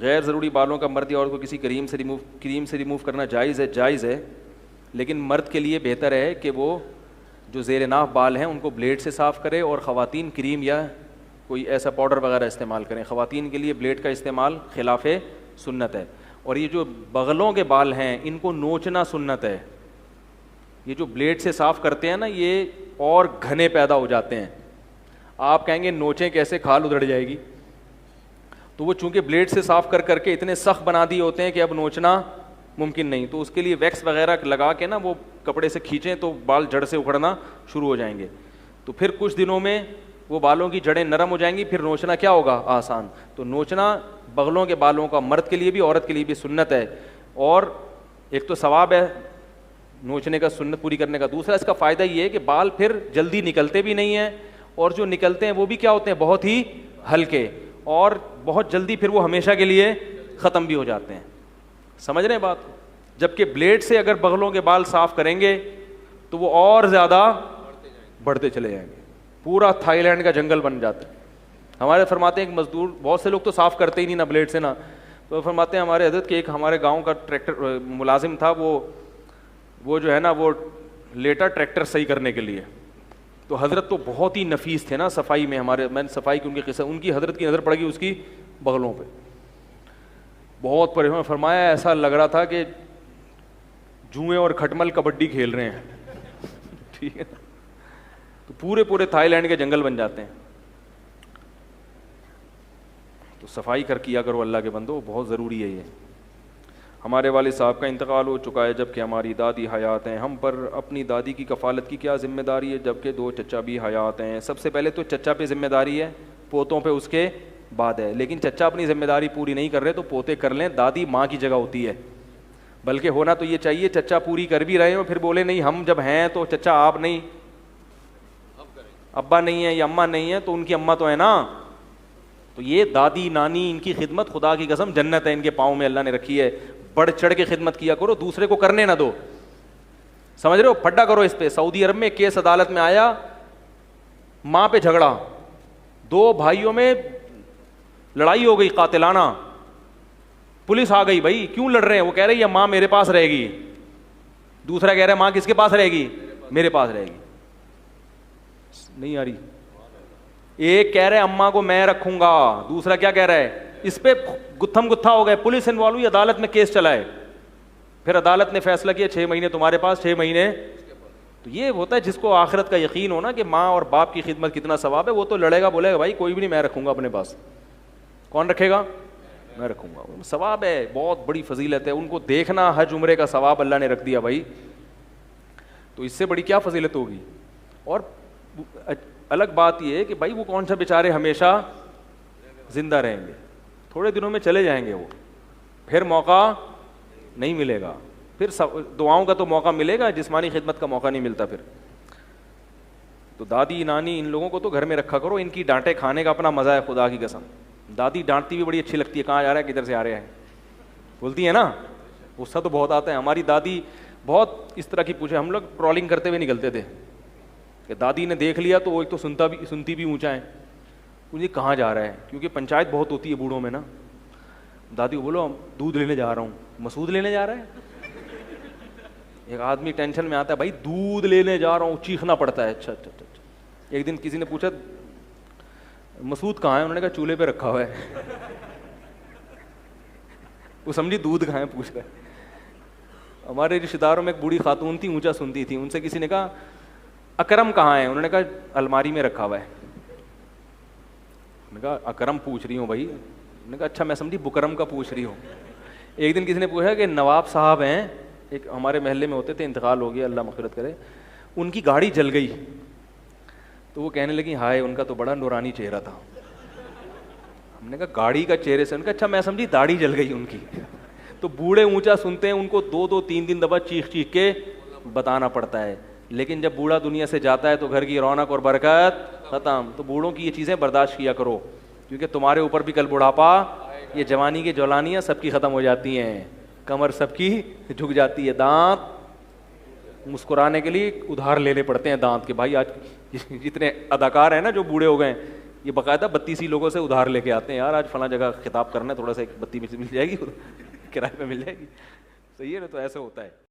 غیر ضروری بالوں کا مرد یا عورت کو کسی کریم سے ریموو کرنا جائز ہے، لیکن مرد کے لیے بہتر ہے کہ وہ جو زیر ناف بال ہیں ان کو بلیڈ سے صاف کرے، اور خواتین کریم یا کوئی ایسا پاؤڈر وغیرہ استعمال کریں. خواتین کے لیے بلیڈ کا استعمال خلاف سنت ہے. اور یہ جو بغلوں کے بال ہیں ان کو نوچنا سنت ہے. یہ جو بلیڈ سے صاف کرتے ہیں نا یہ اور گھنے پیدا ہو جاتے ہیں. آپ کہیں گے نوچیں کیسے، کھال ادھڑ جائے گی. تو وہ چونکہ بلیڈ سے صاف کر کے اتنے سخت بنا دیے ہوتے ہیں کہ اب نوچنا ممکن نہیں. تو اس کے لیے ویکس وغیرہ لگا کے نا وہ کپڑے سے کھینچیں تو بال جڑ سے اکھڑنا شروع ہو جائیں گے. تو پھر کچھ دنوں میں وہ بالوں کی جڑیں نرم ہو جائیں گی، پھر نوچنا کیا ہوگا، آسان. تو نوچنا بغلوں کے بالوں کا مرد کے لیے بھی عورت کے لیے بھی سنت ہے. اور ایک تو ثواب ہے نوچنے کا، سنت پوری کرنے کا. دوسرا اس کا فائدہ یہ ہے کہ بال پھر جلدی نکلتے بھی نہیں ہیں، اور جو نکلتے ہیں وہ بھی کیا ہوتے ہیں، بہت ہی ہلکے، اور بہت جلدی پھر وہ ہمیشہ کے لیے ختم بھی ہو جاتے ہیں. سمجھ رہے ہیں بات کو؟ جبکہ بلیڈ سے اگر بغلوں کے بال صاف کریں گے تو وہ اور زیادہ بڑھتے چلے جائیں گے، پورا تھائی لینڈ کا جنگل بن جاتا ہے. ہمارے فرماتے ہیں ایک مزدور، بہت سے لوگ تو صاف کرتے ہی نہیں نہ بلیڈ سے نہ، تو فرماتے ہیں ہمارے حضرت کہ ایک ہمارے گاؤں کا ٹریکٹر ملازم تھا، وہ جو ہے نا وہ لیٹا ٹریکٹر صحیح کرنے کے لیے. تو حضرت تو بہت ہی نفیس تھے نا صفائی میں، میں نے صفائی کی ان کی قصہ، ان کی حضرت کی نظر پڑ گئی اس کی بغلوں پہ، بہت پریشان. فرمایا ایسا لگ رہا تھا کہ جوئیں اور کھٹمل کبڈی کھیل رہے ہیں. ٹھیک ہے، تو پورے تھائی لینڈ کے جنگل بن جاتے ہیں. تو صفائی کیا کرو اللہ کے بندو، بہت ضروری ہے یہ. ہمارے والد صاحب کا انتقال ہو چکا ہے جبکہ ہماری دادی حیات ہیں. ہم پر اپنی دادی کی کفالت کی کیا ذمہ داری ہے جبکہ 2 چچا بھی حیات ہیں؟ سب سے پہلے تو چچا پہ ذمہ داری ہے، پوتوں پہ اس کے بعد ہے. لیکن چچا اپنی ذمہ داری پوری نہیں کر رہے تو پوتے کر لیں. دادی ماں کی جگہ ہوتی ہے، بلکہ ہونا تو یہ چاہیے چچا پوری کر بھی رہے ہوں پھر بولے نہیں ہم جب ہیں تو چچا آپ نہیں، ابا نہیں ہے یا اماں نہیں ہے تو ان کی اماں تو ہے نا. تو یہ دادی نانی ان کی خدمت خدا کی قسم جنت ہے ان کے پاؤں میں اللہ نے رکھی ہے. بڑھ چڑھ کے خدمت کیا کرو، دوسرے کو کرنے نہ دو. سمجھ رہے ہو؟ پھڈا کرو اس پہ. سعودی عرب میں کیس عدالت میں آیا، ماں پہ جھگڑا، 2 بھائیوں میں لڑائی ہو گئی قاتلانہ. پولیس آ گئی، بھائی کیوں لڑ رہے ہیں؟ وہ کہہ رہے یہ ماں میرے پاس رہے گی. دوسرا کہہ رہا ہے ماں کس کے پاس رہے گی؟ میرے پاس رہے گی. نہیں آ رہی. ایک کہہ رہے اماں کو میں رکھوں گا، دوسرا کیا کہہ رہا ہے؟ اس پہ گتھم گتھا ہو گئے. پولیس انوالو ہوئی، عدالت میں کیس چلا ہے. پھر عدالت نے فیصلہ کیا 6 مہینے تمہارے پاس، 6 مہینے. تو یہ ہوتا ہے جس کو آخرت کا یقین ہونا کہ ماں اور باپ کی خدمت کتنا ثواب ہے، وہ تو لڑے گا، بولے گا بھائی کوئی بھی نہیں، میں رکھوں گا اپنے پاس. کون رکھے گا؟ میں رکھوں گا. ثواب ہے، بہت بڑی فضیلت ہے. ان کو دیکھنا حج عمرے کا ثواب اللہ نے رکھ دیا بھائی. تو اس سے بڑی کیا فضیلت ہوگی؟ اور الگ بات یہ ہے کہ بھائی وہ کون سا بیچارے ہمیشہ زندہ رہیں گے، تھوڑے دنوں میں چلے جائیں گے وہ، پھر موقع نہیں ملے گا. پھر دعاؤں کا تو موقع ملے گا، جسمانی خدمت کا موقع نہیں ملتا. پھر تو دادی نانی ان لوگوں کو تو گھر میں رکھا کرو. ان کی ڈانٹے کھانے کا اپنا مزہ ہے خدا کی قسم. دادی ڈانٹتی بھی بڑی اچھی لگتی ہے، کہاں جا رہا ہے کدھر سے آ رہے ہیں بولتی ہے نا، غصہ تو بہت آتا ہے. ہماری دادی بہت اس طرح کی پوچھے، ہم لوگ ٹرولنگ کرتے ہوئے نکلتے تھے کہ دادی نے دیکھ لیا تو وہ ایک تو سنتی بھی اونچا ہے، مجھے کہاں جا رہا ہے، کیونکہ پنچایت بہت ہوتی ہے بوڑھوں میں نا. دادی کو بولو دودھ لینے جا رہا ہوں. مسعود لینے جا رہا ہے؟ ایک آدمی ٹینشن میں آتا ہے بھائی دودھ لینے جا رہا ہوں، چیخنا پڑتا ہے. اچھا اچھا اچھا. ایک دن کسی نے پوچھا مسعود کہاں ہے؟ انہوں نے کہا چولہے پہ رکھا ہوا ہے. وہ سمجھی دودھ کہاں ہے پوچھ رہا ہے. ہمارے رشتے داروں میں ایک بوڑھی خاتون تھی، اونچا سنتی تھی. ان سے کسی نے کہا اکرم کہاں ہے؟ انہوں نے کہا الماری میں رکھا ہوا ہے. نے کہا اکرم پوچھ رہی ہوں بھائی. نے کہا اچھا میں سمجھی بکرم کا پوچھ رہی ہوں. ایک دن کسی نے پوچھا کہ نواب صاحب ہیں، ایک ہمارے محلے میں ہوتے تھے، انتقال ہو گیا اللہ مغفرت کرے، ان کی گاڑی جل گئی. تو وہ کہنے لگی ہائے ان کا تو بڑا نورانی چہرہ تھا. ہم نے کہا گاڑی کا چہرے سے؟ ان کا اچھا میں سمجھی داڑھی جل گئی ان کی. تو بوڑھے اونچا سنتے ہیں، ان کو 2-3 دفعہ چیخ کے بتانا پڑتا ہے. لیکن جب بوڑھا دنیا سے جاتا ہے تو گھر کی رونق اور برکت ختم. تو بوڑھوں کی یہ چیزیں برداشت کیا کرو، کیونکہ تمہارے اوپر بھی کل بڑھاپا، یہ جوانی کی جولانیاں سب کی ختم ہو جاتی ہیں، کمر سب کی جھک جاتی ہے، دانت مسکرانے کے لیے ادھار لینے پڑتے ہیں دانت کے. بھائی آج جتنے اداکار ہیں نا جو بوڑھے ہو گئے یہ باقاعدہ بتیسی لوگوں سے ادھار لے کے آتے ہیں، یار آج فلاں جگہ خطاب کرنا ہے، تھوڑا سا ایک بتی مل جائے گی، کرائے پہ مل جائے گی، صحیح ہے نا؟ تو ایسا ہوتا ہے.